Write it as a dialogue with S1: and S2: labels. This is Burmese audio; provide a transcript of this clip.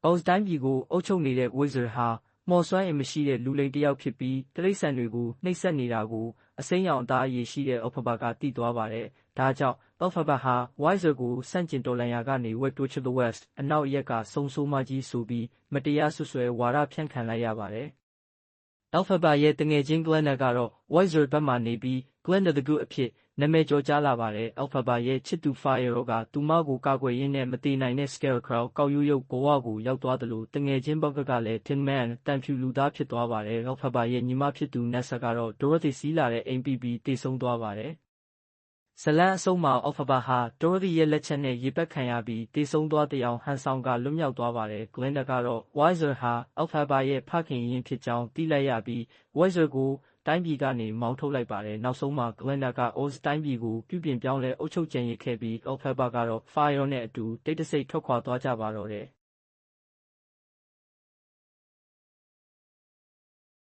S1: Oz တိုင်းပြည်ကိုအုပ်ချုပ်နေတဲ့ Wizard ဟာမော်စွမ်းအင်မရှိတဲ့လူလိမ်တစ်ယောက်ဖြစ်ပြီးတိရစ္ဆာန်တွေကိုနှိပ်စက်နေတာကိုအစိမ်းရောင်အသားအရည်ရှိတဲ့ Elphaba ကသိသွားပါတယ်။ဒါကြောင့် Elphaba ဟာ Wizard ကိုဆန့်ကျင်တော်လှန်ရာကနေ Wicked Witch of the West အနောက်အရပ်ကစုံဆိုးမကြီးဆိုပြီးမတရားစွပ်စွဲဝါဒဖြန့်ခံလိုက်ရပါတယ်။ Elphaba ရဲ့တငယ်ချင်း Glinda ကတော့ Wizard ဘက်မှနေပြီး Glinda the Good အဖြစ်နာမည်ကျော်ကြားလာပါတယ်။ Elphaba ရဲ့ချစ်သူ Fiyero ကသူမကိုကာကွယ်ရင်းနဲ့မသေနိုင်တဲ့ Scarecrow ကောက်ရိုးရုပ်ဘဝကိုရောက်သွားသလိုတငယ်ချင်း Bugger ကလည်း Tin Man တန်ဖြူလူသားဖြစ်သွားပါတယ်။ Elphaba ရဲ့ညီမဖြစ်သူ Nessa ကတော့ Dorothy စီးလာတဲ့အိမ်ပိပြီးသေဆုံးသွားပါတယ်။ဇာတ်လမ်းအဆုံးမှာ Elphaba ဟာ Dorothy ရဲ့လက်ချက်နဲ့ရေပက်ခံရပြီးသေဆုံးသွားသယောင်ဟန်ဆောင်ကာလွတ်မြောက်သွားပါတယ်။ Glinda ကတော့ Wizard ဟာ Elphaba ရဲ့ဖခင်ရင်းဖြစ်ကြောင်းသိလိုက်ရပြီး Wizard ကိုတိုင်းပြည်ကနေမောင်းထုတ်လိုက်ပါတယ်။နောက်ဆုံးမှာ Glinda က Oz တိုင်းပြည်ကိုပြုပြင်ပြောင်းလဲအုပ်ချုပ်ကျန်ရစ်ခဲ့ပြီး Elphaba ကတော့ Fiyero နဲ့အတူတိတ်တဆိတ်ထွက်ခွာသွားကြပါတော့တယ်။